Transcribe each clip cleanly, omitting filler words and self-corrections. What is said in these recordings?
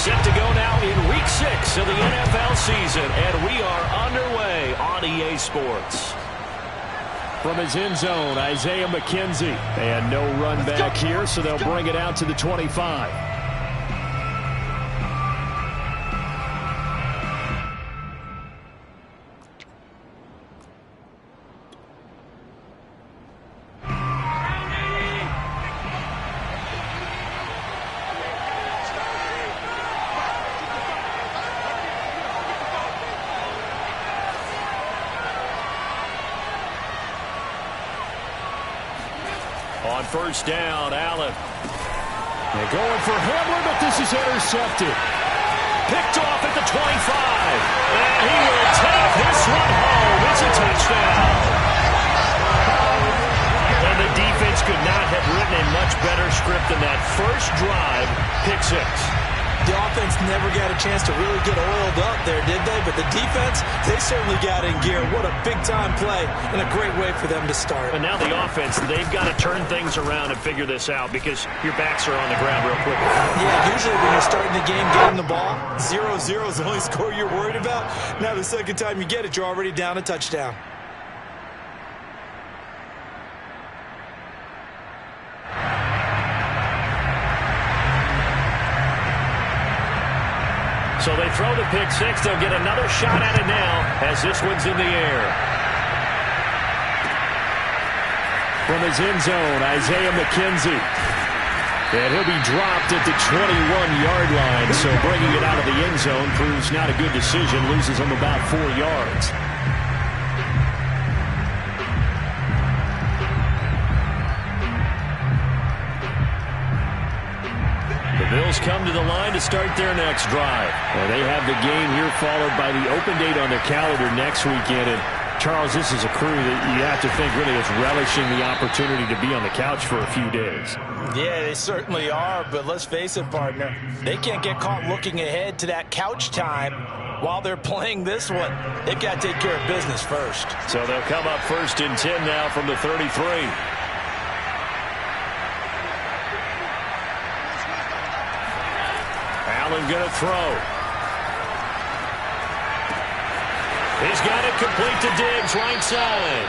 Set to go now in Week 6 of the NFL season, and we are underway on EA Sports. From his end zone, Isaiah McKenzie. And no run back here, so they'll bring it out to the 25. On first down, Allen. They're going for Hamler, but this is intercepted. Picked off at the 25. And he will take this one home. It's a touchdown. And the defense could not have written a much better script than that first drive, pick 6. The offense never got a chance to really get oiled up there, did they? But the defense, they certainly got in gear. What a big-time play and a great way for them to start. And now the offense, they've got to turn things around and figure this out because your backs are on the ground real quick. Yeah, usually when you're starting the game, getting the ball, 0-0 is the only score you're worried about. Now the second time you get it, you're already down a touchdown. So they throw the pick 6. They'll get another shot at it now as this one's in the air. From his end zone, Isaiah McKenzie. And he'll be dropped at the 21-yard line. So bringing it out of the end zone proves not a good decision. Loses him about 4 yards. The Bills come to the line to start their next drive. Well, they have the game here followed by the open date on their calendar next weekend. And Charles, this is a crew that you have to think really is relishing the opportunity to be on the couch for a few days. Yeah, they certainly are, but let's face it, partner. They can't get caught looking ahead to that couch time while they're playing this one. They've got to take care of business first. So they'll come up 1st and 10 now from the 33. Allen going to throw. He's got it complete to Diggs, right side.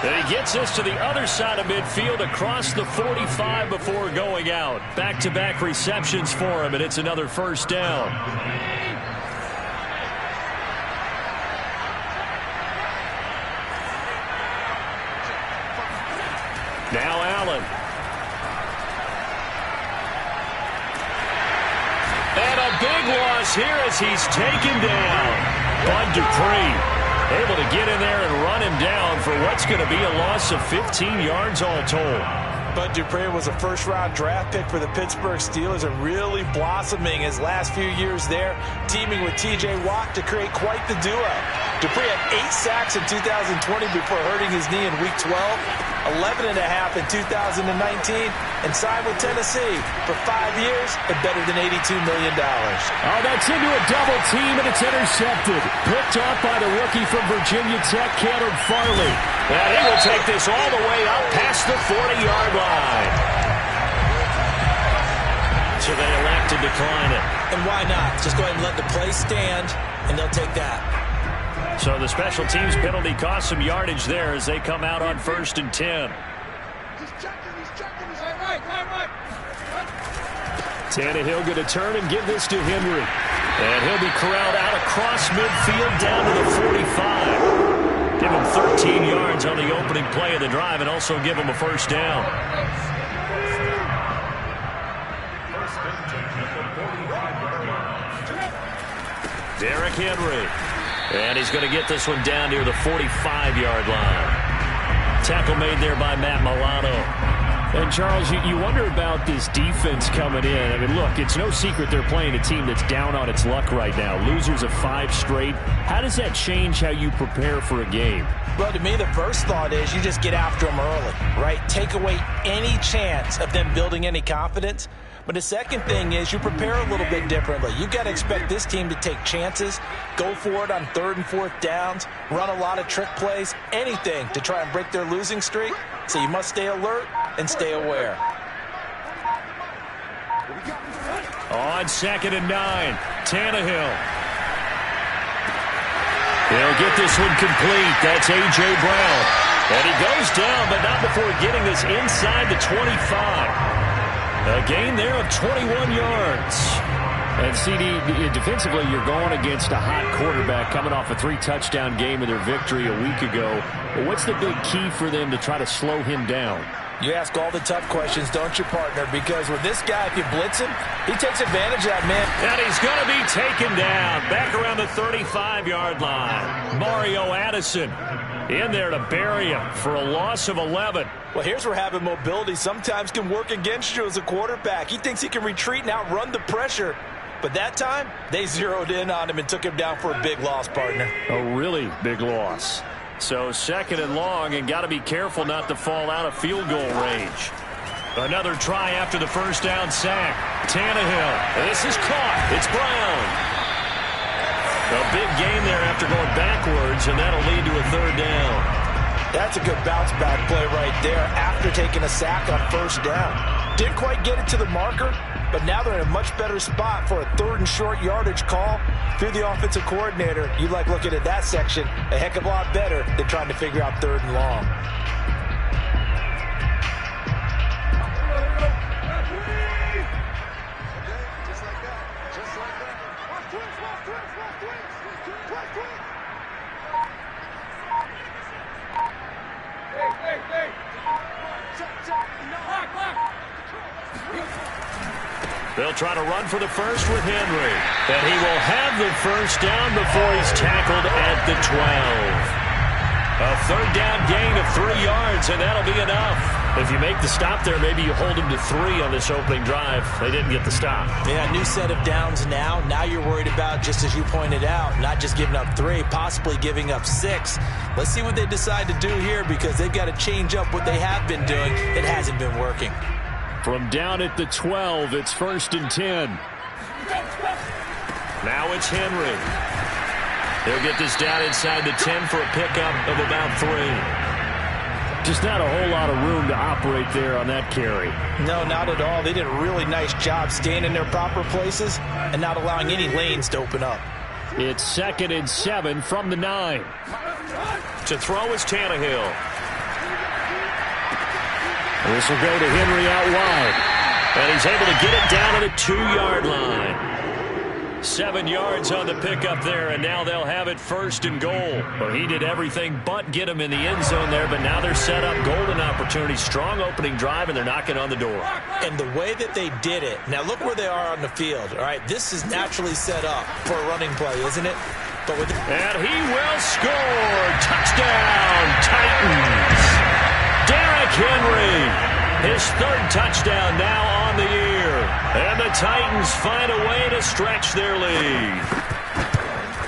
And he gets us to the other side of midfield across the 45 before going out. Back-to-back receptions for him, and it's another first down. Now Allen. And a big loss here as he's taken down. Bud Dupree able to get in there and run him down for what's going to be a loss of 15 yards all told. Bud Dupree was a first-round draft pick for the Pittsburgh Steelers and really blossoming his last few years there, teaming with T.J. Watt to create quite the duo. Dupree had 8 sacks in 2020 before hurting his knee in Week 12, 11.5 in 2019, and signed with Tennessee for 5 years at better than $82 million. Oh, that's into a double team, and it's intercepted. Picked off by the rookie from Virginia Tech, Caleb Farley. And he will take this all the way up past the 40-yard line. So they elect to decline it. And why not? Just go ahead and let the play stand, and they'll take that. So the special teams penalty cost some yardage there as they come out on 1st and 10. Tannehill going to turn and give this to Henry. And he'll be corralled out across midfield down to the 45. Give him 13 yards on the opening play of the drive and also give him a first down. Derrick Henry. And he's going to get this one down near the 45-yard line. Tackle made there by Matt Milano. And, Charles, you wonder about this defense coming in. I mean, look, it's no secret they're playing a team that's down on its luck right now. Losers of 5 straight. How does that change how you prepare for a game? Well, to me, the first thought is you just get after them early, right? Take away any chance of them building any confidence. But the second thing is you prepare a little bit differently. You've got to expect this team to take chances, go for it on 3rd and 4th downs, run a lot of trick plays, anything to try and break their losing streak. So you must stay alert and stay aware. On 2nd and 9, Tannehill. He'll get this one complete. That's A.J. Brown. And he goes down, but not before getting this inside the 25. A gain there of 21 yards. And CD, defensively, you're going against a hot quarterback coming off a 3-touchdown game of their victory a week ago. But what's the big key for them to try to slow him down? You ask all the tough questions, don't you, partner? Because with this guy, if you blitz him, he takes advantage of that, man. And he's going to be taken down back around the 35-yard line. Mario Addison in there to bury him for a loss of 11. Well, here's where having mobility sometimes can work against you as a quarterback. He thinks he can retreat and outrun the pressure. But that time, they zeroed in on him and took him down for a big loss, partner. A really big loss. So 2nd and long, and got to be careful not to fall out of field goal range. Another try after the first down sack. Tannehill. This is caught. It's Brown. A big gain there after going backwards, and that'll lead to a 3rd down. That's a good bounce-back play right there after taking a sack on 1st down. Didn't quite get it to the marker, but now they're in a much better spot for a 3rd and short yardage call. Through the offensive coordinator, you like looking at that section a heck of a lot better than trying to figure out 3rd and long. They'll try to run for the first with Henry. And he will have the first down before he's tackled at the 12. A 3rd down gain of 3 yards, and that'll be enough. If you make the stop there, maybe you hold him to 3 on this opening drive. They didn't get the stop. Yeah, new set of downs now. Now you're worried about, just as you pointed out, not just giving up 3, possibly giving up 6. Let's see what they decide to do here, because they've got to change up what they have been doing. It hasn't been working. From down at the 12, it's 1st and 10. Now it's Henry. They'll get this down inside the 10 for a pickup of about 3. Just not a whole lot of room to operate there on that carry. No, not at all. They did a really nice job staying in their proper places and not allowing any lanes to open up. It's 2nd and 7 from the 9. To throw is Tannehill. This will go to Henry out wide. And he's able to get it down to the 2-yard line. 7 yards on the pickup there, and now they'll have it 1st and goal. Well, he did everything but get him in the end zone there, but now they're set up. Golden opportunity, strong opening drive, and they're knocking on the door. And the way that they did it, now look where they are on the field. All right, this is naturally set up for a running play, isn't it? But with and he will score. Touchdown, Titans. Derrick Henry, his 3rd touchdown now on the year. And the Titans find a way to stretch their lead.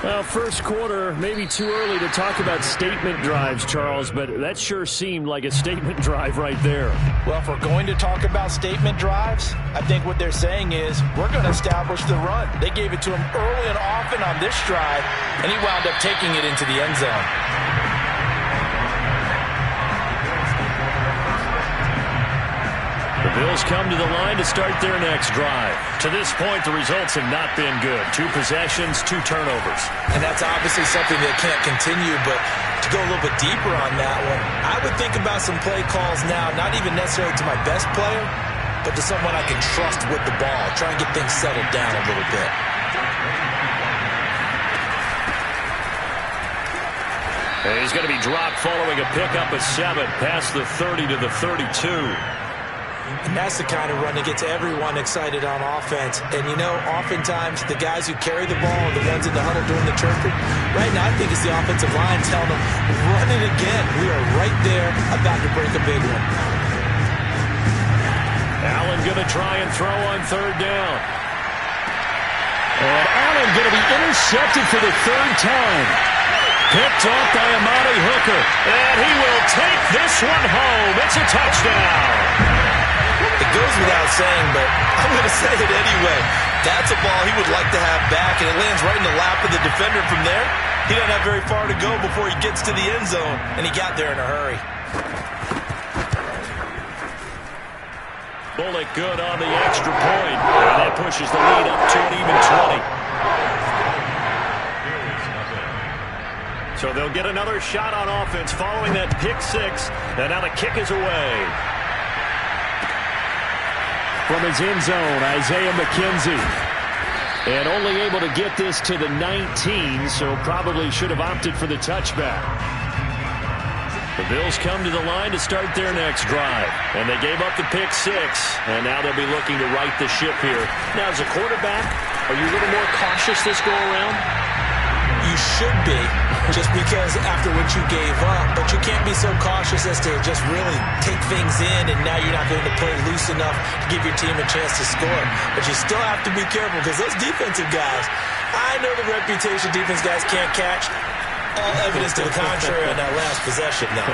Well, first quarter, maybe too early to talk about statement drives, Charles, but that sure seemed like a statement drive right there. Well, if we're going to talk about statement drives, I think what they're saying is we're going to establish the run. They gave it to him early and often on this drive, and he wound up taking it into the end zone. The Bills come to the line to start their next drive. To this point, the results have not been good. 2 possessions, 2 turnovers. And that's obviously something that can't continue, but to go a little bit deeper on that one, I would think about some play calls now, not even necessarily to my best player, but to someone I can trust with the ball. Try and get things settled down a little bit. And he's going to be dropped following a pickup of 7 past the 30 to the 32. And that's the kind of run that gets everyone excited on offense. And, you know, oftentimes the guys who carry the ball are the ones in the huddle doing the chirping. Right now, I think it's the offensive line telling them, run it again. We are right there about to break a big one. Allen going to try and throw on 3rd down. And Allen going to be intercepted for the 3rd time. Picked off by Amani Hooker. And he will take this one home. It's a touchdown. It goes without saying, but I'm going to say it anyway. That's a ball he would like to have back, and it lands right in the lap of the defender from there. He doesn't have very far to go before he gets to the end zone, and he got there in a hurry. pull it good on the extra point. And that pushes the lead up to an even 20. So they'll get another shot on offense following that pick six. And now the kick is away. From his end zone, Isaiah McKenzie. And only able to get this to the 19, so probably should have opted for the touchback. The Bills come to the line to start their next drive. And they gave up the pick six, and now they'll be looking to right the ship here. Now, as a quarterback, are you a little more cautious this go-around? You should be, just because after what you gave up. But you can't be so cautious as to just really take things in, and now you're not going to play loose enough to give your team a chance to score. But you still have to be careful, because those defensive guys, I know the reputation defense guys can't catch. All evidence to the contrary on that last possession, though.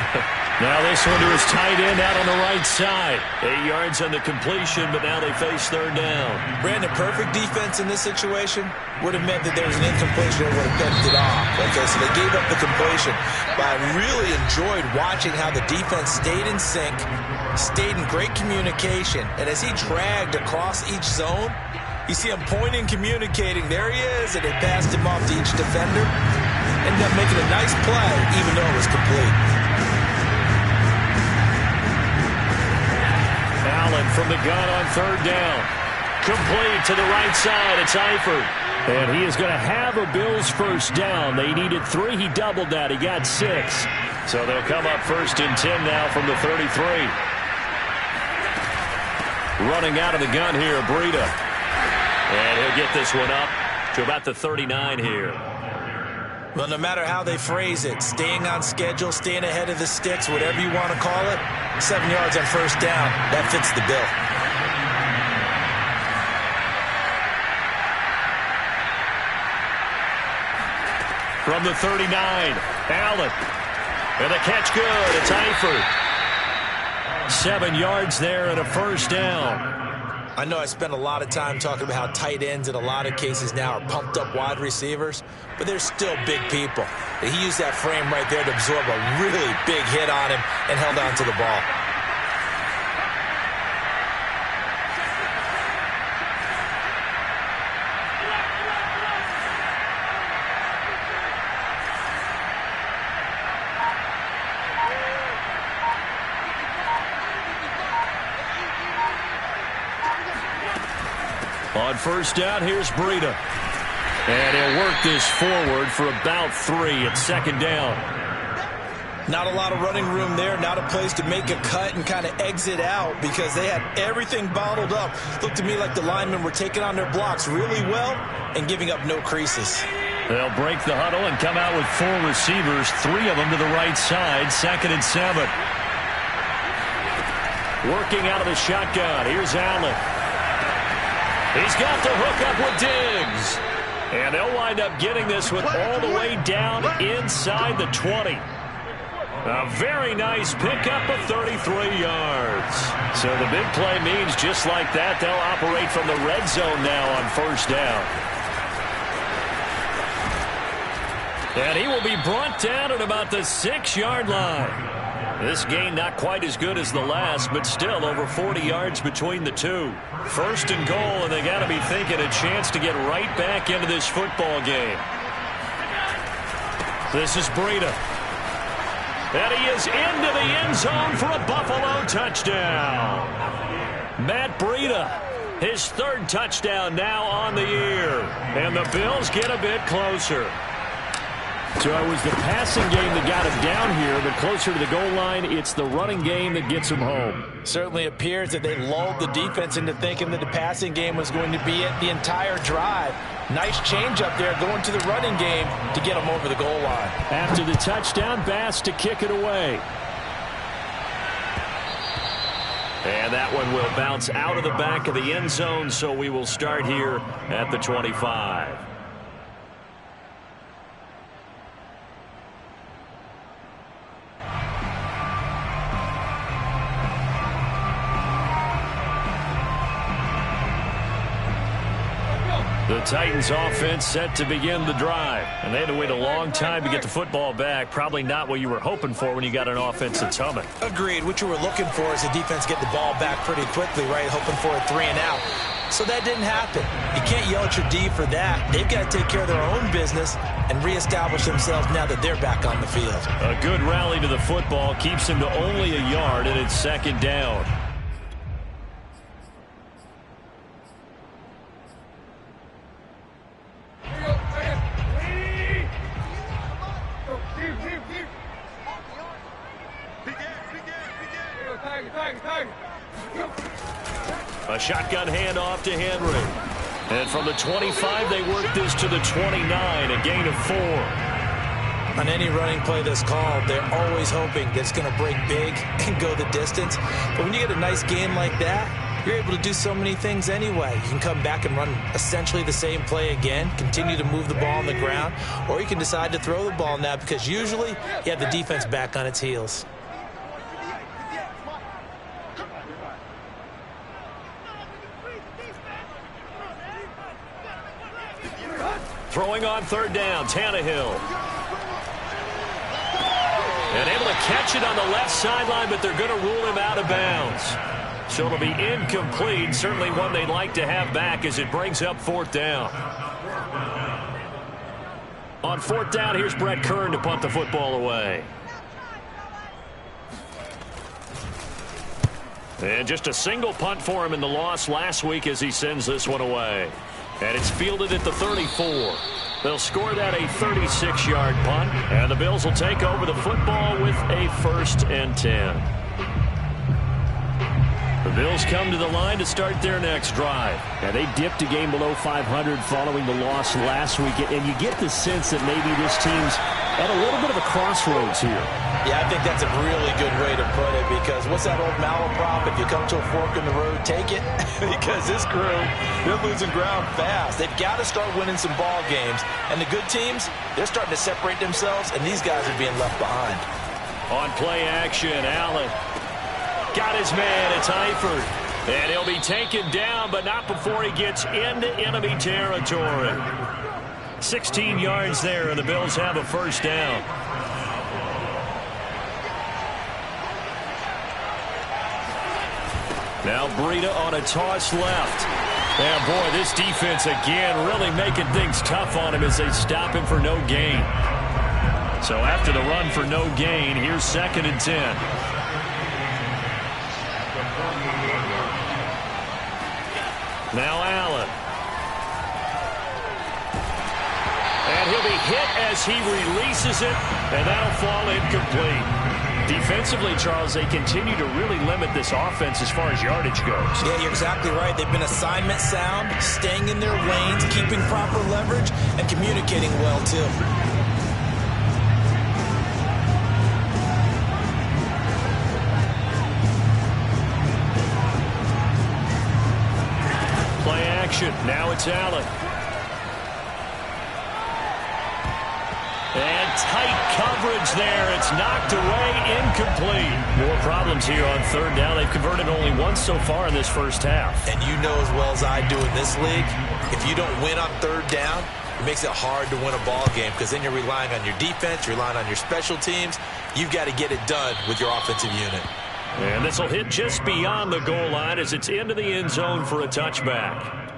Now this one to his tight end out on the right side. 8 yards on the completion, but now they face third down. Brandon, perfect defense in this situation would have meant that there was an incompletion that would have dumped it off. Okay, so they gave up the completion. But I really enjoyed watching how the defense stayed in sync, stayed in great communication, and as he dragged across each zone, you see him pointing, communicating. There he is, and they passed him off to each defender. Ended up making a nice play, even though it was complete. Allen from the gun on third down. Complete to the right side. It's Eifert. And he is going to have a Bills first down. They needed 3. He doubled that. He got 6. So they'll come up first and 10 now from the 33. Running out of the gun here, Breida. And he'll get this one up to about the 39 here. Well, no matter how they phrase it, staying on schedule, staying ahead of the sticks, whatever you want to call it, 7 yards on first down, that fits the bill. From the 39, Allen. And the catch good. It's Eifert. 7 yards there and a first down. I know I spent a lot of time talking about how tight ends in a lot of cases now are pumped up wide receivers, but they're still big people. And he used that frame right there to absorb a really big hit on him and held on to the ball. On first down, here's Breida. And he'll work this forward for about 3 at second down. Not a lot of running room there, not a place to make a cut and kind of exit out because they had everything bottled up. Looked to me like the linemen were taking on their blocks really well and giving up no creases. They'll break the huddle and come out with 4 receivers, 3 of them to the right side, 2nd and 7. Working out of the shotgun, here's Allen. He's got the hook up with Diggs. And they'll wind up getting this one all the way down inside the 20. A very nice pickup of 33 yards. So the big play means just like that, they'll operate from the red zone now on first down. And he will be brought down at about the 6-yard line. This game not quite as good as the last, but still over 40 yards between the two. First and goal, and they got to be thinking a chance to get right back into this football game. This is Breida. And he is into the end zone for a Buffalo touchdown. Matt Breida, his 3rd touchdown now on the year. And the Bills get a bit closer. So it was the passing game that got him down here, but closer to the goal line, it's the running game that gets him home. Certainly appears that they lulled the defense into thinking that the passing game was going to be it the entire drive. Nice change up there going to the running game to get him over the goal line. After the touchdown, Bass to kick it away. And that one will bounce out of the back of the end zone, so we will start here at the 25. The Titans offense set to begin the drive. And they had to wait a long time to get the football back. Probably not what you were hoping for when you got an offense that's humming. Agreed. What you were looking for is the defense get the ball back pretty quickly, right? Hoping for a 3 and out. So that didn't happen. You can't yell at your D for that. They've got to take care of their own business and reestablish themselves now that they're back on the field. A good rally to the football keeps them to only a yard, and it's 2nd down. A shotgun handoff to Henry. And from the 25, they work this to the 29, a gain of 4. On any running play that's called, they're always hoping that it's going to break big and go the distance. But when you get a nice game like that, you're able to do so many things anyway. You can come back and run essentially the same play again, continue to move the ball on the ground, or you can decide to throw the ball now because usually you have the defense back on its heels. Throwing on 3rd down, Tannehill. And able to catch it on the left sideline, but they're going to rule him out of bounds. So it'll be incomplete. Certainly one they'd like to have back as it brings up 4th down. On 4th down, here's Brett Kern to punt the football away. And just a single punt for him in the loss last week as he sends this one away. And it's fielded at the 34. They'll score that a 36-yard punt. And the Bills will take over the football with a 1st and 10. The Bills come to the line to start their next drive. And they dipped a game below 500 following the loss last week. And you get the sense that maybe this team's at a little bit of a crossroads here. Yeah, I think that's a really good way to put it because what's that old malaprop? If you come to a fork in the road, take it. Because this crew, they're losing ground fast. They've got to start winning some ball games. And the good teams, they're starting to separate themselves, and these guys are being left behind. On play action, Allen got his man. It's Eifert. And he'll be taken down, but not before he gets into enemy territory. 16 yards there, and the Bills have a 1st down. Now Breida on a toss left. And boy, this defense again really making things tough on him as they stop him for no gain. So after the run for no gain, here's 2nd and 10. Now Allen. And he'll be hit as he releases it, and that'll fall incomplete. Defensively, Charles, they continue to really limit this offense as far as yardage goes. Yeah, you're exactly right. They've been assignment sound, staying in their lanes, keeping proper leverage, and communicating well, too. Play action. Now it's Allen. And tight coverage there. It's knocked away, incomplete. More problems here on 3rd down. They've converted only once so far in this first half. And you know as well as I do in this league, if you don't win on 3rd down, it makes it hard to win a ball game because then you're relying on your defense, you're relying on your special teams. You've got to get it done with your offensive unit. And this will hit just beyond the goal line as it's into the end zone for a touchback.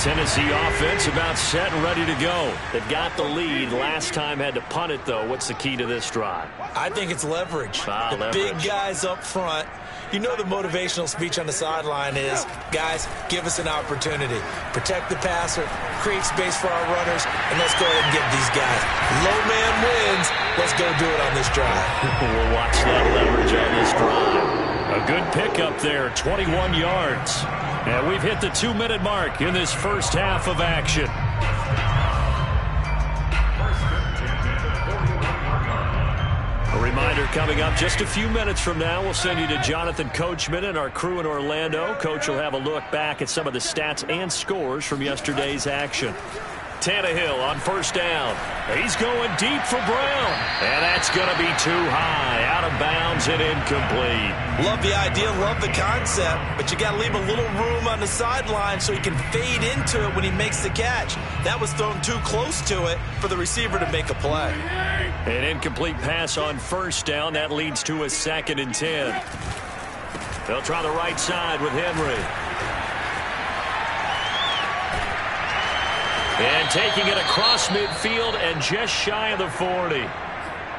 Tennessee offense about set and ready to go. They've got the lead. Last time had to punt it, though. What's the key to this drive? I think it's leverage. The big guys up front. You know the motivational speech on the sideline is, guys, give us an opportunity. Protect the passer, create space for our runners, and let's go ahead and get these guys. Low man wins. Let's go do it on this drive. We'll watch that leverage on this drive. A good pickup there, 21 yards. And we've hit the 2-minute mark in this first half of action. A reminder coming up just a few minutes from now, we'll send you to Jonathan Coachman and our crew in Orlando. Coach will have a look back at some of the stats and scores from yesterday's action. Tannehill on first down. He's going deep for Brown. And that's going to be too high. Out of bounds and incomplete. Love the idea, love the concept, but you got to leave a little room on the sideline so he can fade into it when he makes the catch. That was thrown too close to it for the receiver to make a play. An incomplete pass on first down. That leads to a 2nd and 10. They'll try the right side with Henry. And taking it across midfield and just shy of the 40.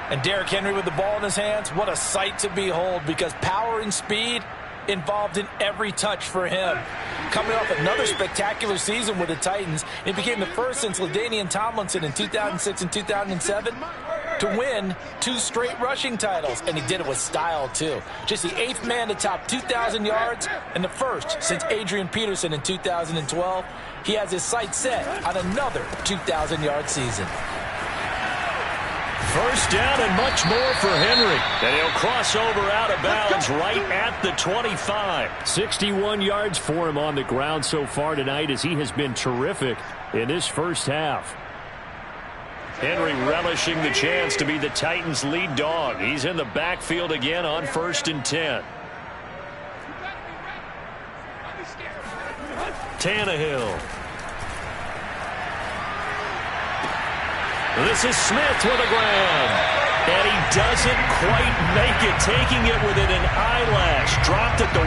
And Derrick Henry with the ball in his hands, what a sight to behold, because power and speed involved in every touch for him. Coming off another spectacular season with the Titans, it became the first since LaDainian Tomlinson in 2006 and 2007 to win 2 straight rushing titles, and he did it with style too. Just the 8th man to top 2,000 yards and the first since Adrian Peterson in 2012. He has his sights set on another 2,000-yard season. First down and much more for Henry. And he'll cross over out of bounds right at the 25. 61 yards for him on the ground so far tonight as he has been terrific in this first half. Henry relishing the chance to be the Titans' lead dog. He's in the backfield again on 1st and 10. Tannehill. This is Smith with a grab. And he doesn't quite make it, taking it within an eyelash. Dropped at the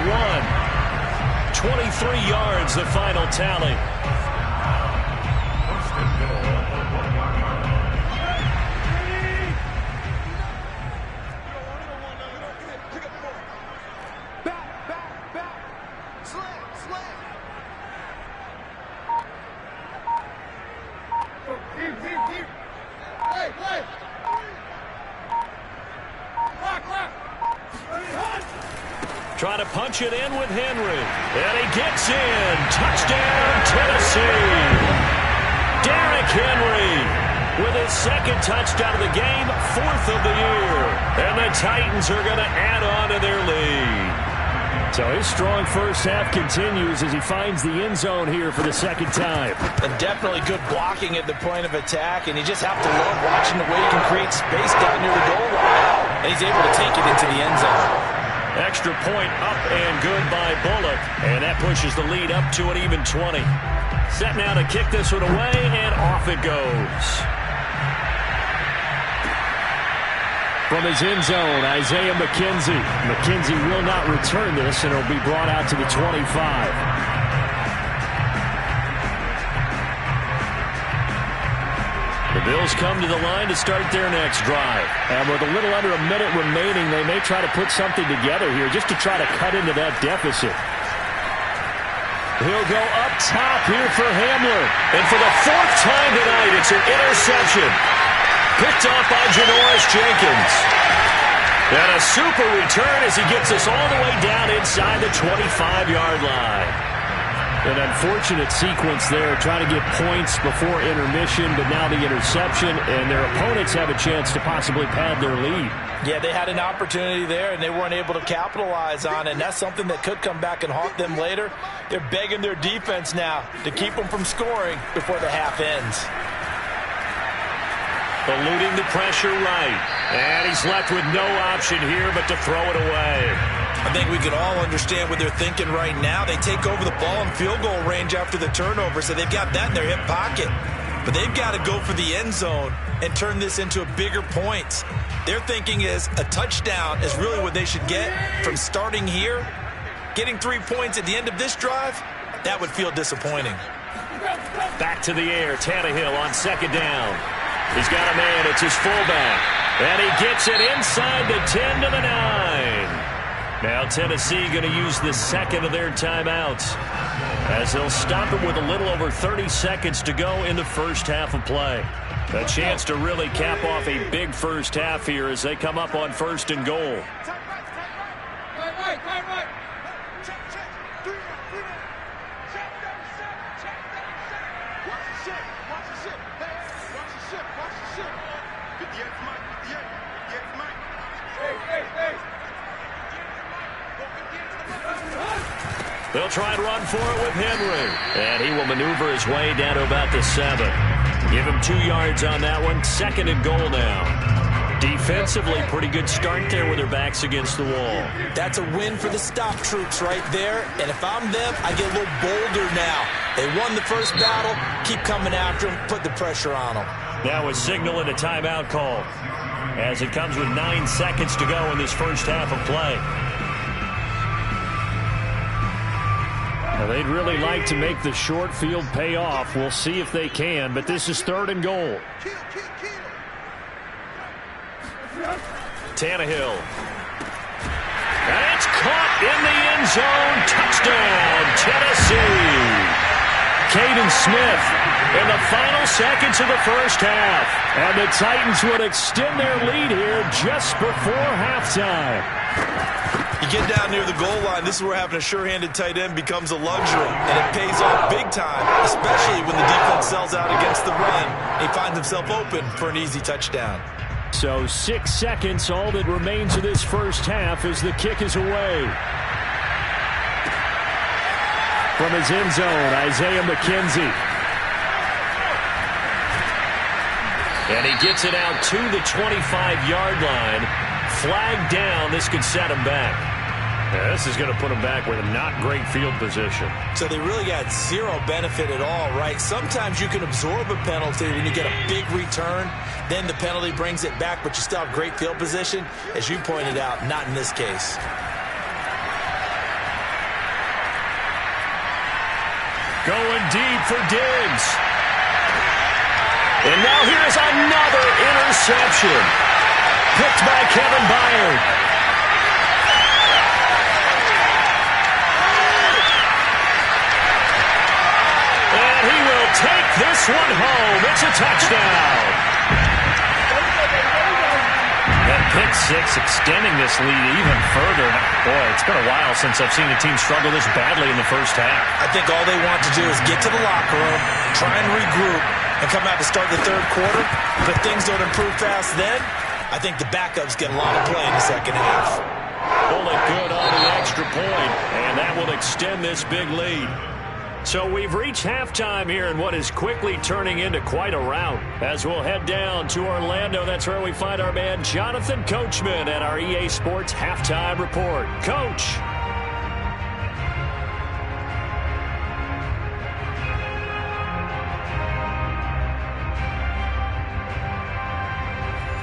1. 23 yards, the final tally. Trying to punch it in with Henry. And he gets in. Touchdown, Tennessee. Derrick Henry with his 2nd touchdown of the game, 4th of the year. And the Titans are going to add on to their lead. So his strong first half continues as he finds the end zone here for the 2nd time. And definitely good blocking at the point of attack, and you just have to love watching the way he can create space down near the goal line. And he's able to take it into the end zone. Extra point up and good by Bullock. And that pushes the lead up to an even 20. Set now to kick this one away, and off it goes. From his end zone, Isaiah McKenzie. McKenzie will not return this, and it'll be brought out to the 25. The Bills come to the line to start their next drive. And with a little under a minute remaining, they may try to put something together here just to try to cut into that deficit. He'll go up top here for Hamler. And for the 4th time tonight, it's an interception. Picked off by Janoris Jenkins. And a super return as he gets us all the way down inside the 25-yard line. An unfortunate sequence there, trying to get points before intermission, but now the interception, and their opponents have a chance to possibly pad their lead. Yeah, they had an opportunity there, and they weren't able to capitalize on it, and that's something that could come back and haunt them later. They're begging their defense now to keep them from scoring before the half ends. Eluding the pressure right. And he's left with no option here but to throw it away. I think we can all understand what they're thinking right now. They take over the ball in field goal range after the turnover, so they've got that in their hip pocket. But they've got to go for the end zone and turn this into a bigger point. Their thinking is a touchdown is really what they should get from starting here. Getting 3 points at the end of this drive, that would feel disappointing. Back to the air, Tannehill on 2nd down. He's got a man, it's his fullback. And he gets it inside the 10 to the 9. Now Tennessee going to use the 2nd of their timeouts as they'll stop it with a little over 30 seconds to go in the first half of play. A chance to really cap off a big first half here as they come up on 1st and goal. They'll try and run for it with Henry. And he will maneuver his way down to about the 7. Give him 2 yards on that one. 2nd and goal now. Defensively, pretty good start there with their backs against the wall. That's a win for the stop troops right there. And if I'm them, I get a little bolder now. They won the first battle. Keep coming after them. Put the pressure on them. Now a signal and a timeout call, as it comes with 9 seconds to go in this first half of play. Now they'd really like to make the short field pay off. We'll see if they can, but this is 3rd and goal. Tannehill. And it's caught in the end zone. Touchdown, Tennessee. Caden Smith in the final seconds of the first half. And the Titans would extend their lead here just before halftime. You get down near the goal line, this is where having a sure-handed tight end becomes a luxury, and it pays off big time, especially when the defense sells out against the run. He finds himself open for an easy touchdown. So 6 seconds, all that remains of this first half as the kick is away. From his end zone, Isaiah McKenzie. And he gets it out to the 25-yard line. Flag down. This could set him back. Yeah, this is going to put him back with a not great field position. So they really got zero benefit at all, right? Sometimes you can absorb a penalty when you get a big return. Then the penalty brings it back, but you still have great field position. As you pointed out, not in this case. Going deep for Diggs. And now here's another interception. Picked by Kevin Byard. And he will take this one home. It's a touchdown. That pick six extending this lead even further. Boy, it's been a while since I've seen a team struggle this badly in the first half. I think all they want to do is get to the locker room, try and regroup, and come out to start the third quarter. But if things don't improve fast then, I think the backups get a lot of play in the second half. Pull it good on the extra point, and that will extend this big lead. So we've reached halftime here in what is quickly turning into quite a rout. As we'll head down to Orlando, that's where we find our man Jonathan Coachman at our EA Sports Halftime Report. Coach.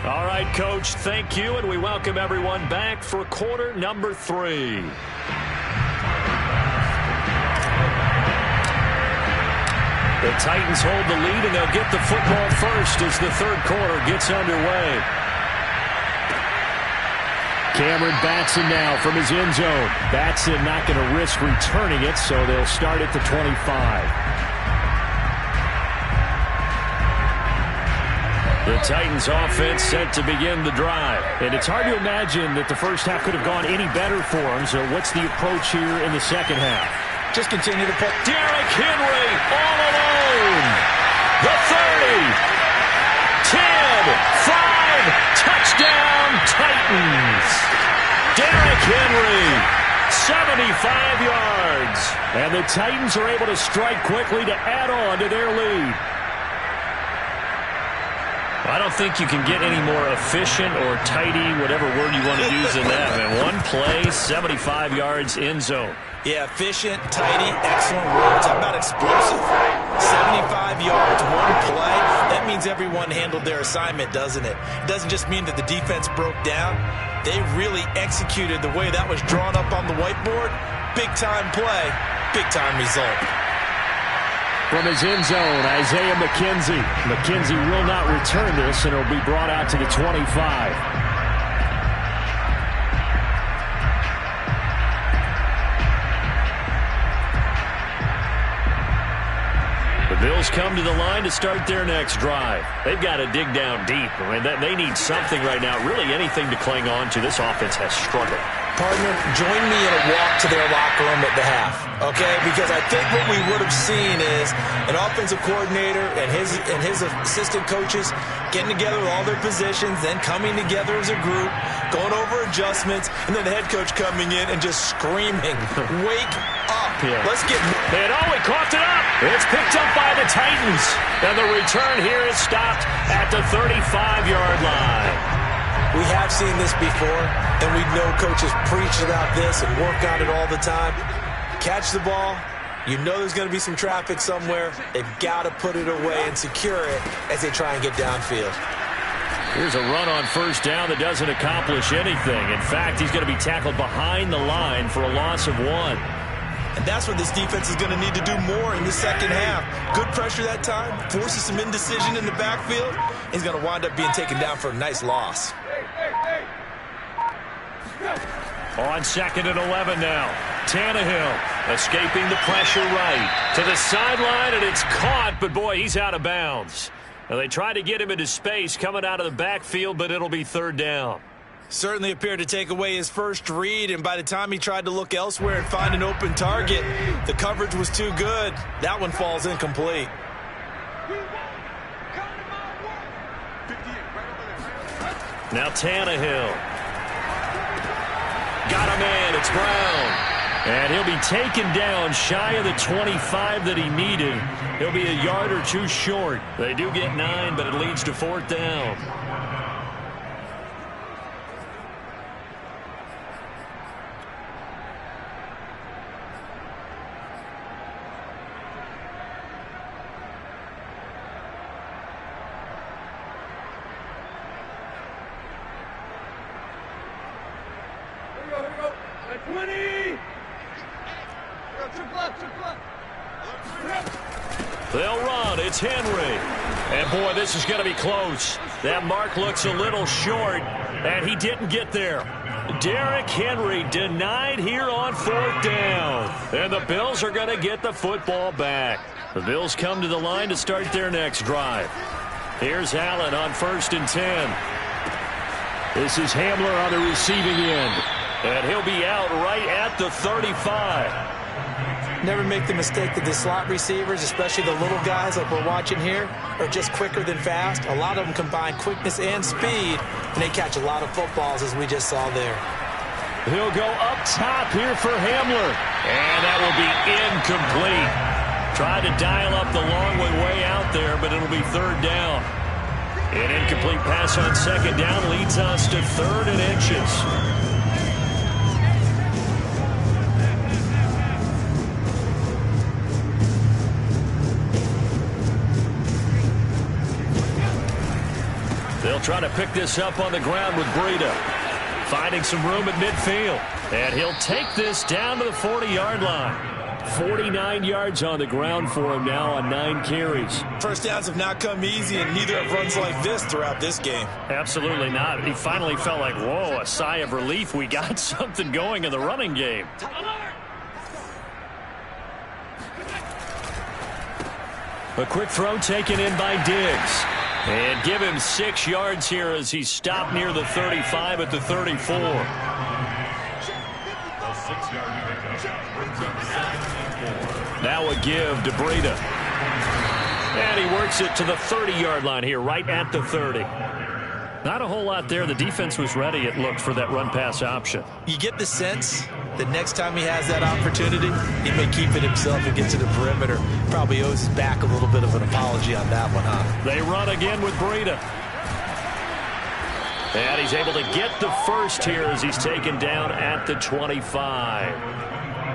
All right, Coach, thank you, and we welcome everyone back for quarter number 3. The Titans hold the lead, and they'll get the football first as the third quarter gets underway. Cameron Batson now from his end zone. Batson not going to risk returning it, so they'll start at the 25. The Titans offense set to begin the drive. And it's hard to imagine that the first half could have gone any better for them, so what's the approach here in the second half? Just continue to put Derrick Henry all alone. The 30, 10, 5, touchdown Titans. Derrick Henry, 75 yards. And the Titans are able to strike quickly to add on to their lead. I don't think you can get any more efficient or tidy, whatever word you want to use in that. Man, one play, 75 yards, end zone. Yeah, efficient, tidy, excellent words. How about explosive? 75 yards, one play. That means everyone handled their assignment, doesn't it? It doesn't just mean that the defense broke down. They really executed the way that was drawn up on the whiteboard. Big-time play, big-time result. From his end zone, Isaiah McKenzie. McKenzie will not return this, and it'll be brought out to the 25. The Bills come to the line to start their next drive. They've got to dig down deep. I mean, they need something right now, really anything to cling on to. This offense has struggled. Partner, join me in a walk to their locker room at the half, okay? Because I think what we would have seen is an offensive coordinator and his assistant coaches getting together with all their positions, then coming together as a group, going over adjustments, and then the head coach coming in and just screaming, wake up. here. Let's get... And he caught it up. It's picked up by the Titans. And the return here is stopped at the 35-yard line. We have seen this before, and we know coaches preach about this and work on it all the time. Catch the ball. You know there's going to be some traffic somewhere. They've got to put it away and secure it as they try and get downfield. Here's a run on first down that doesn't accomplish anything. In fact, he's going to be tackled behind the line for a loss of 1. And that's what this defense is going to need to do more in the second half. Good pressure that time, forces some indecision in the backfield. He's going to wind up being taken down for a nice loss. On 2nd and 11 now. Tannehill escaping the pressure right to the sideline, and it's caught, but boy, he's out of bounds. Now, they tried to get him into space coming out of the backfield, but it'll be 3rd down. Certainly appeared to take away his first read, and by the time he tried to look elsewhere and find an open target, the coverage was too good. That one falls incomplete. Now Tannehill. Got a man. It's Brown. And he'll be taken down shy of the 25 that he needed. He'll be a yard or 2 short. They do get 9, but it leads to 4th down. They'll run. It's Henry. And, boy, this is going to be close. That mark looks a little short, and he didn't get there. Derrick Henry denied here on 4th down. And the Bills are going to get the football back. The Bills come to the line to start their next drive. Here's Allen on 1st and 10. This is Hamler on the receiving end. And he'll be out right at the 35. Never make the mistake that the slot receivers, especially the little guys like we're watching here, are just quicker than fast. A lot of them combine quickness and speed, and they catch a lot of footballs, as we just saw there. He'll go up top here for Hamler. And that will be incomplete. Tried to dial up the long way out there, but it'll be 3rd down. An incomplete pass on 2nd down leads us to 3rd and inches. They'll try to pick this up on the ground with Breida. Finding some room at midfield. And he'll take this down to the 40-yard line. 49 yards on the ground for him now on 9 carries. First downs have not come easy, and neither have runs like this throughout this game. Absolutely not. He finally felt like, whoa, a sigh of relief. We got something going in the running game. A quick throw taken in by Diggs. And give him 6 yards here as he stopped near the 35 at the 34. Now a give to Breida. And he works it to the 30-yard line here, right at the 30. Not a whole lot there. The defense was ready, it looked, for that run-pass option. You get the sense that next time he has that opportunity, he may keep it himself and get to the perimeter. Probably owes his back a little bit of an apology on that one, huh? They run again with Breida. And he's able to get the first here as he's taken down at the 25.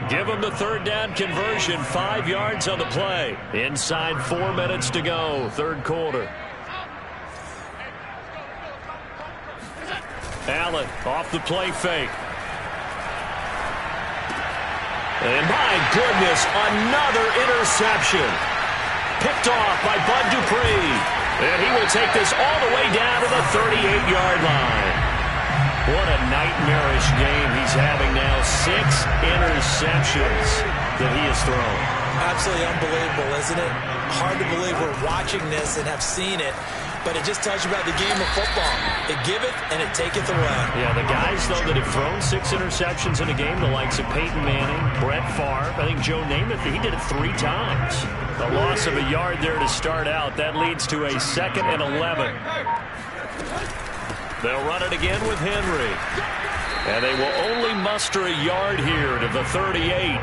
Give him the 3rd down conversion, 5 yards on the play. Inside 4 minutes to go, 3rd quarter. Allen off the play fake. And my goodness, another interception. Picked off by Bud Dupree. And he will take this all the way down to the 38-yard line. What a nightmarish game he's having now. 6 interceptions that he has thrown. Absolutely unbelievable, isn't it? Hard to believe we're watching this and have seen it. But it just tells you about the game of football. It giveth and it taketh away. Yeah, the guys, though, that have thrown 6 interceptions in a game, the likes of Peyton Manning, Brett Favre, I think Joe Namath, he did it 3 times. A loss of a yard there to start out. That leads to a 2nd and 11. They'll run it again with Henry. And they will only muster a yard here to the 38.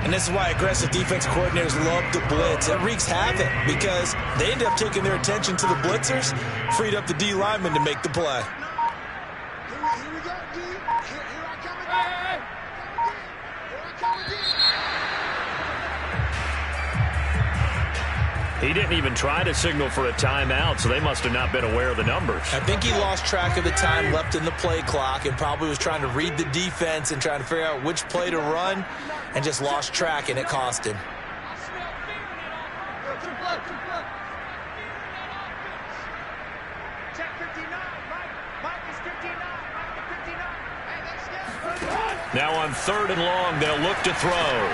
And this is why aggressive defense coordinators love to blitz. It wreaks havoc because they end up taking their attention to the blitzers, freed up the D lineman to make the play. He didn't even try to signal for a timeout, so they must have not been aware of the numbers. I think he lost track of the time left in the play clock and probably was trying to read the defense and trying to figure out which play to run and just lost track, and it cost him. Now on 3rd and long, they'll look to throw.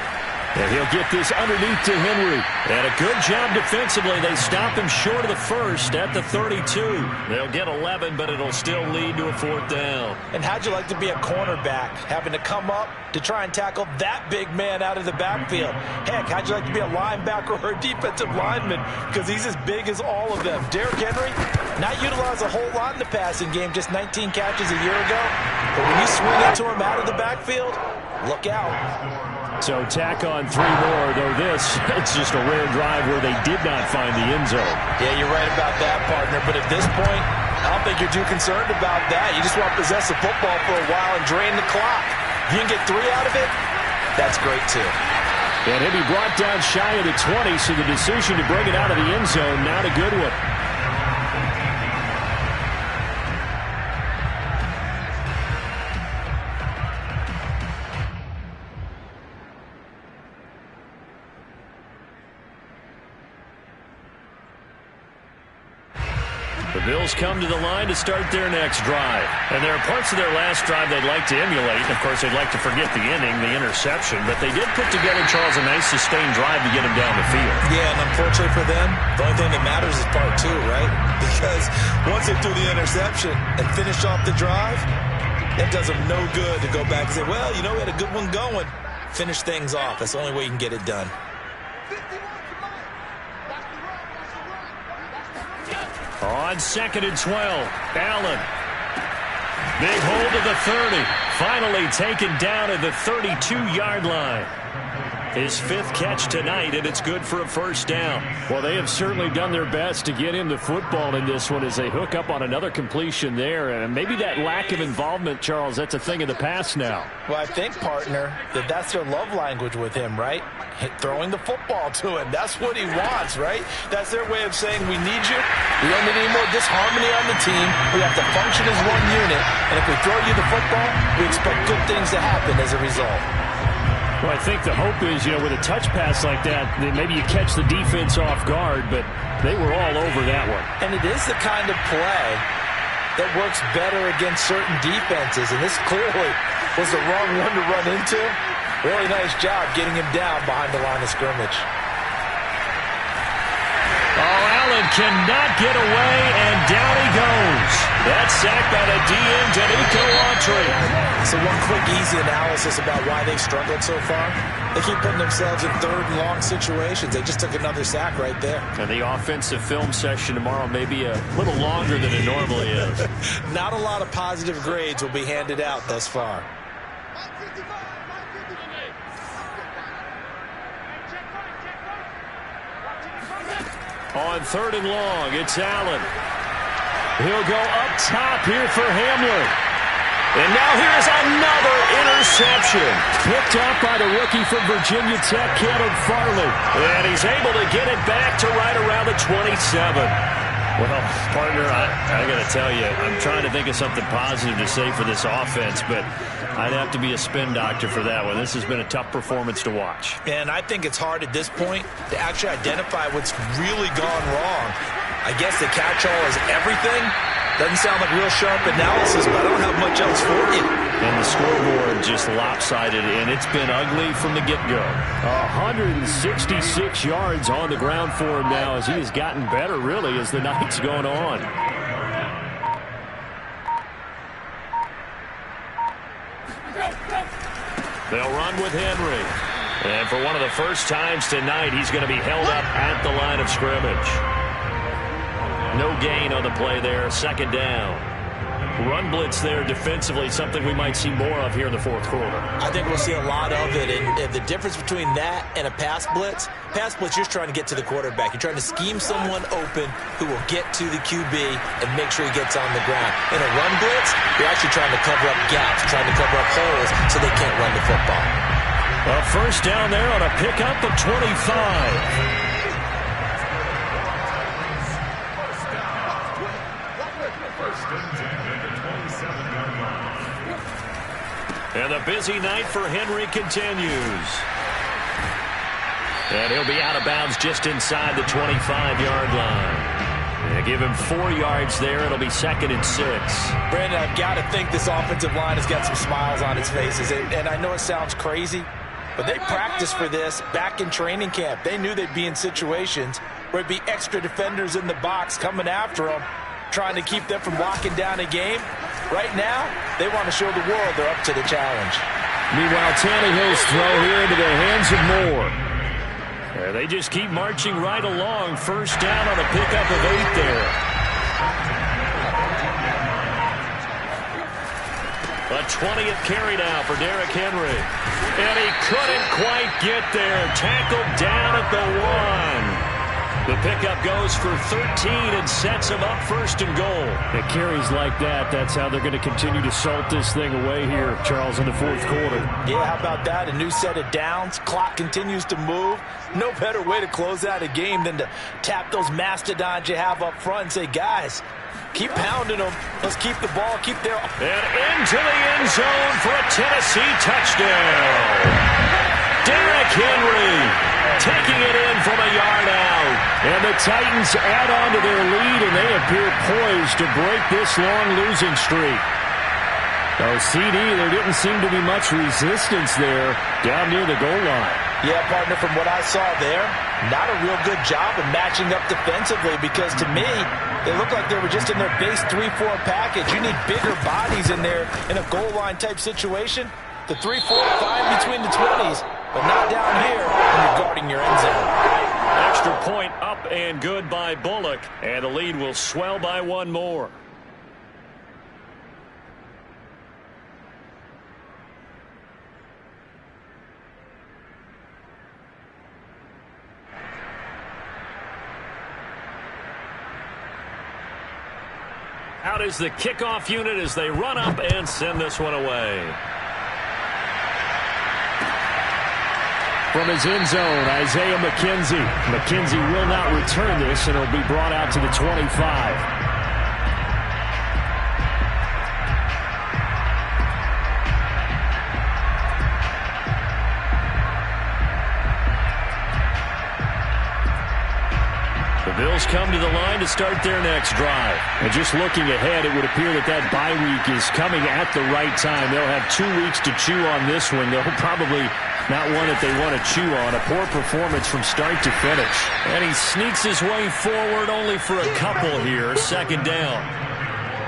And he'll get this underneath to Henry. And a good job defensively. They stop him short of the first at the 32. They'll get 11, but it'll still lead to a 4th down. And how'd you like to be a cornerback, having to come up to try and tackle that big man out of the backfield? Heck, how'd you like to be a linebacker or a defensive lineman? Because he's as big as all of them. Derrick Henry, not utilized a whole lot in the passing game, just 19 catches a year ago. But when you swing into him out of the backfield, look out. So tack on 3 more, though this, it's just a rare drive where they did not find the end zone. Yeah, you're right about that, partner. But at this point, I don't think you're too concerned about that. You just want to possess the football for a while and drain the clock. If you can get 3 out of it, that's great, too. And he'll be brought down shy of the 20, so the decision to bring it out of the end zone, not a good one. The Bills come to the line to start their next drive. And there are parts of their last drive they'd like to emulate. Of course, they'd like to forget the inning, the interception. But they did put together, Charles, a nice sustained drive to get him down the field. Yeah, and unfortunately for them, the only thing that matters is part 2, right? Because once they threw the interception and finished off the drive, it does them no good to go back and say, well, you know, we had a good one going. Finish things off. That's the only way you can get it done. On 2nd and 12, Allen. Big hold of the 30. Finally taken down at the 32-yard line. His 5th catch tonight, and it's good for a 1st down. Well, they have certainly done their best to get him the football in this one as they hook up on another completion there. And maybe that lack of involvement, Charles, that's a thing of the past now. Well, I think, partner, that's their love language with him, right? Throwing the football to him. That's what he wants, right? That's their way of saying, we need you. We don't need any more disharmony on the team. We have to function as one unit. And if we throw you the football, we expect good things to happen as a result. Well, I think the hope is, with a touch pass like that, that maybe you catch the defense off guard, but they were all over that one. And it is the kind of play that works better against certain defenses, and this clearly was the wrong one to run into. Really nice job getting him down behind the line of scrimmage. Oh, Allen cannot get away, and down he goes. That's sacked by the DN, Danico Autry. So one quick, easy analysis about why they've struggled so far. They keep putting themselves in 3rd and long situations. They just took another sack right there. And the offensive film session tomorrow may be a little longer than it normally is. Not a lot of positive grades will be handed out thus far. On 3rd and long, it's Allen. He'll go up top here for Hamler. And now here's another interception. Picked up by the rookie from Virginia Tech, Caleb Farley. And he's able to get it back to right around the 27. Well, partner, I got to tell you, I'm trying to think of something positive to say for this offense, but I'd have to be a spin doctor for that one. This has been a tough performance to watch. And I think it's hard at this point to actually identify what's really gone wrong. I guess the catch-all is everything. Doesn't sound like real sharp analysis, but I don't have much else for you. And the scoreboard just lopsided, and it's been ugly from the get-go. 166 yards on the ground for him now as he has gotten better, really, as the night's gone on. They'll run with Henry. And for one of the first times tonight, he's going to be held up at the line of scrimmage. No gain on the play there, 2nd down. run blitz there defensively, something we might see more of here in the fourth quarter. I think we'll see a lot of it, and the difference between that and a pass blitz, you're just trying to get to the quarterback. You're trying to scheme someone open who will get to the QB and make sure he gets on the ground. In a run blitz, you're actually trying to cover up gaps, trying to cover up holes so they can't run the football. A first down there on a pickup of 25. And the busy night for Henry continues. And he'll be out of bounds just inside the 25-yard line. They give him 4 yards there. It'll be 2nd and 6. Brandon, I've got to think this offensive line has got some smiles on its faces. And I know it sounds crazy, but they practiced for this back in training camp. They knew they'd be in situations where it'd be extra defenders in the box coming after them, trying to keep them from locking down a game. Right now, they want to show the world they're up to the challenge. Meanwhile, Tannehill's throw here into the hands of Moore. They just keep marching right along. First down on a pickup of 8 there. A 20th carry now for Derrick Henry. And he couldn't quite get there. Tackled down at the 1. The pickup goes for 13 and sets him up 1st and goal. It carries like that. That's how they're going to continue to salt this thing away here, Charles, in the fourth quarter. Yeah, how about that? A new set of downs. Clock continues to move. No better way to close out a game than to tap those mastodons you have up front and say, guys, keep pounding them. Let's keep the ball, keep their... And into the end zone for a Tennessee touchdown. Derrick Henry taking it in from a yard out. And the Titans add on to their lead, and they appear poised to break this long losing streak. Oh, CD, there didn't seem to be much resistance there down near the goal line. Yeah, partner, from what I saw there, not a real good job of matching up defensively because to me, they look like they were just in their base 3-4 package. You need bigger bodies in there in a goal line type situation. The 3-4 fine between the 20s, but not down here when you're guarding your end zone. Extra point up and good by Bullock, and the lead will swell by 1 more. Out is the kickoff unit as they run up and send this one away. From his end zone, Isaiah McKenzie. McKenzie will not return this, and it'll be brought out to the 25. The Bills come to the line to start their next drive. And just looking ahead, it would appear that bye week is coming at the right time. They'll have 2 weeks to chew on this one. They'll probably not one that they want to chew on. A poor performance from start to finish. And he sneaks his way forward only for a couple here. 2nd down.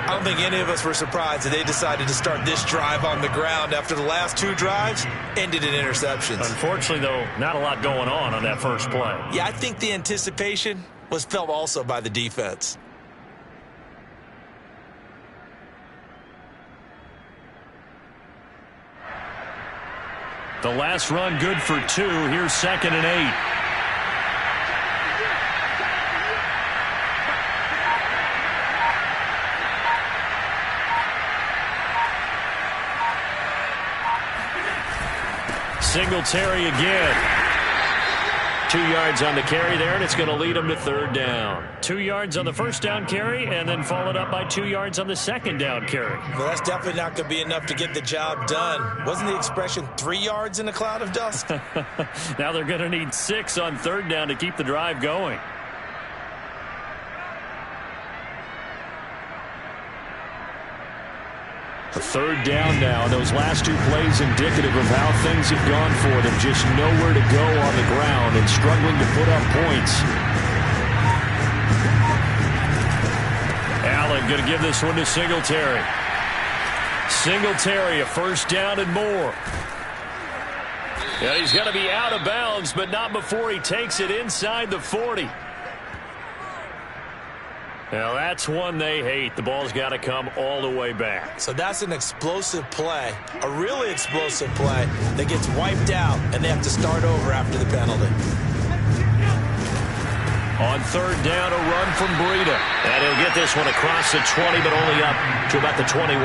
I don't think any of us were surprised that they decided to start this drive on the ground after the last 2 drives ended in interceptions. Unfortunately, though, not a lot going on that first play. Yeah, I think the anticipation was felt also by the defense. The last run good for 2. Here's 2nd and 8. Singletary again. 2 yards on the carry there, and it's going to lead him to 3rd down. 2 yards on the first down carry, and then followed up by 2 yards on the 2nd down carry. Well, that's definitely not going to be enough to get the job done. Wasn't the expression 3 yards in a cloud of dust? Now they're going to need 6 on 3rd down to keep the drive going. A 3rd down now. Those last 2 plays indicative of how things have gone for them. Just nowhere to go on the ground and struggling to put up points. Allen going to give this one to Singletary. Singletary, a first down and more. And he's going to be out of bounds, but not before he takes it inside the 40. Now that's one they hate. The ball's got to come all the way back. So that's an explosive play, a really explosive play that gets wiped out, and they have to start over after the penalty. On third down, a run from Breida. And he'll get this one across the 20, but only up to about the 21.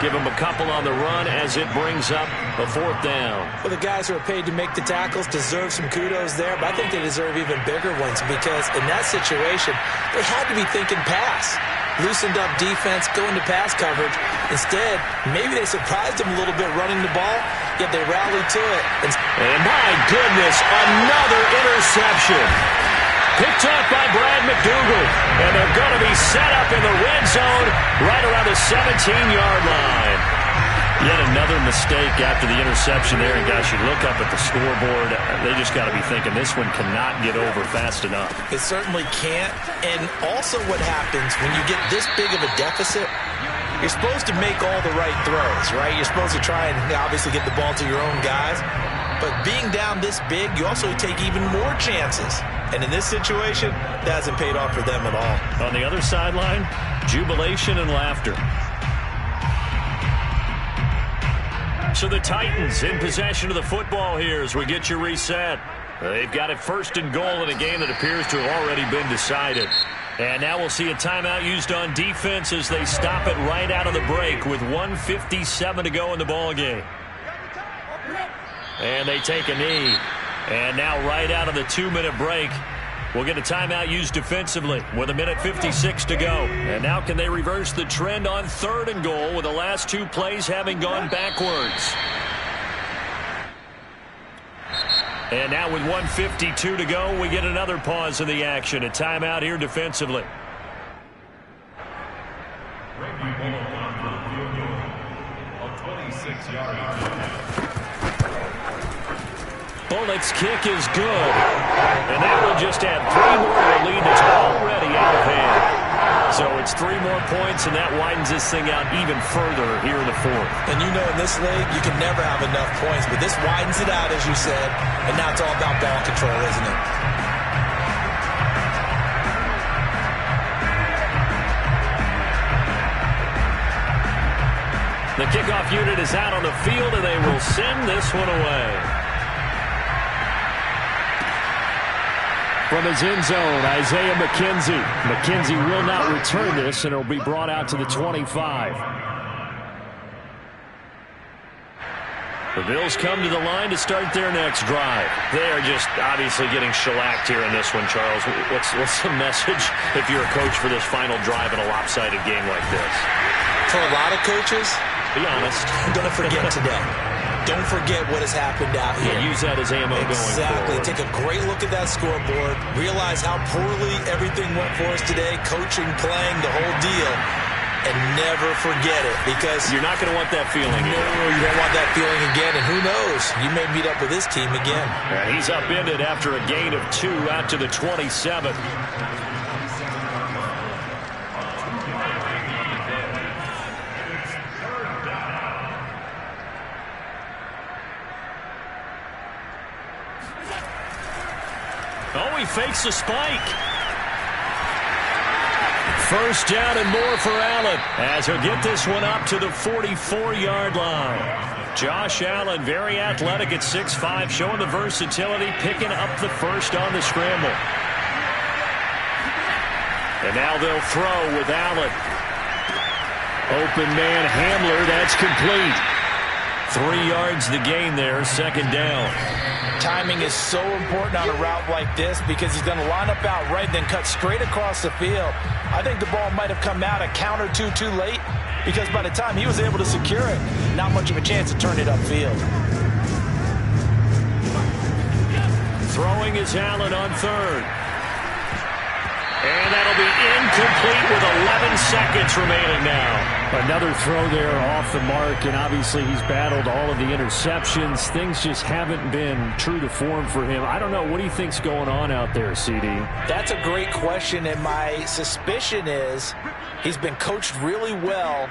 Give him a couple on the run as it brings up a fourth down. Well, the guys who are paid to make the tackles deserve some kudos there, but I think they deserve even bigger ones because in that situation, they had to be thinking pass. Loosened up defense, going to pass coverage. Instead, maybe they surprised them a little bit running the ball, yet they rallied to it. And my goodness, another interception. Picked up by Brad McDougald, and they're going to be set up in the red zone right around the 17-yard line. Yet another mistake after the interception there, and guys, you look up at the scoreboard, they just got to be thinking this one cannot get over fast enough. It certainly can't, and also what happens when you get this big of a deficit, you're supposed to make all the right throws, right? You're supposed to try and obviously get the ball to your own guys, but being down this big, you also take even more chances. And in this situation, that hasn't paid off for them at all. On the other sideline, jubilation and laughter. So the Titans in possession of the football here as we get you reset. They've got it first and goal in a game that appears to have already been decided. And now we'll see a timeout used on defense as they stop it right out of the break with 1:57 to go in the ball game. And they take a knee. And now right out of the 2-minute break, we'll get a timeout used defensively with 1:56 to go. And now can they reverse the trend on third and goal with the last two plays having gone backwards? And now with 1:52 to go, we get another pause in the action. A timeout here defensively. Bullett's kick is good. And that will just add 3 more to a lead that's already out of hand. So it's 3 more points, and that widens this thing out even further here in the fourth. And you know in this league, you can never have enough points, but this widens it out, as you said, and now it's all about ball control, isn't it? The kickoff unit is out on the field, and they will send this one away. From his end zone, Isaiah McKenzie. McKenzie will not return this, and it will be brought out to the 25. The Bills come to the line to start their next drive. They are just obviously getting shellacked here in this one, Charles. What's the message if you're a coach for this final drive in a lopsided game like this? For a lot of coaches, be honest. Don't forget today. Don't forget what has happened out here. Yeah, use that as ammo going forward. Exactly. Take a great look at that scoreboard. Realize how poorly everything went for us today. Coaching, playing, the whole deal. And never forget it because you're not going to want that feeling. No, you don't want that feeling again. And who knows? You may meet up with this team again. He's upended after a gain of 2 out to the 27. Oh, he fakes a spike. First down and more for Allen as he'll get this one up to the 44-yard line. Josh Allen, very athletic at 6'5", showing the versatility, picking up the first on the scramble. And now they'll throw with Allen. Open man Hamler, that's complete. 3 yards the gain there, second down. Timing is so important on a route like this because he's going to line up out right, then cut straight across the field. I think the ball might have come out a count or two too late because by the time he was able to secure it, not much of a chance to turn it upfield. Throwing is Allen on third. And that'll be incomplete with 11 seconds remaining now. Another throw there off the mark, and obviously he's battled all of the interceptions. Things just haven't been true to form for him. I don't know. What do you think's going on out there, CD? That's a great question, and my suspicion is he's been coached really well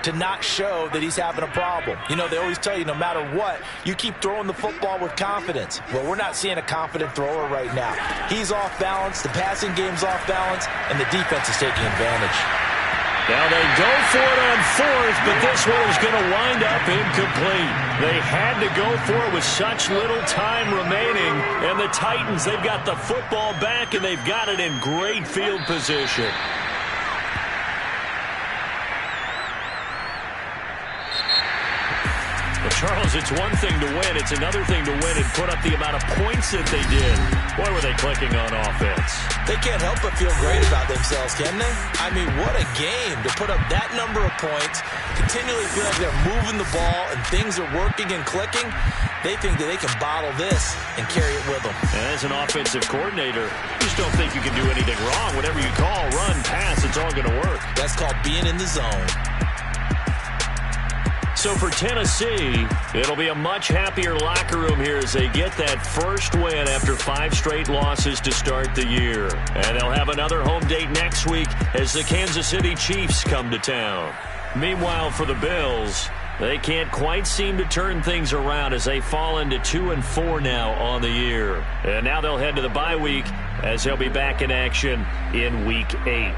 to not show that he's having a problem. You know, they always tell you no matter what, you keep throwing the football with confidence. Well, we're not seeing a confident thrower right now. He's off balance, the passing game's off balance, and the defense is taking advantage. Now they go for it on fourth, but this one is going to wind up incomplete. They had to go for it with such little time remaining, and the Titans, they've got the football back, and they've got it in great field position. Well, Charles, it's one thing to win. It's another thing to win and put up the amount of points that they did. Boy, were they clicking on offense. They can't help but feel great about themselves, can they? I mean, what a game to put up that number of points, continually feel like they're moving the ball and things are working and clicking. They think that they can bottle this and carry it with them. And as an offensive coordinator, you just don't think you can do anything wrong. Whatever you call, run, pass, it's all going to work. That's called being in the zone. So for Tennessee, it'll be a much happier locker room here as they get that first win after 5 straight losses to start the year. And they'll have another home date next week as the Kansas City Chiefs come to town. Meanwhile, for the Bills, they can't quite seem to turn things around as they fall into 2-4 now on the year. And now they'll head to the bye week as they'll be back in action in Week 8.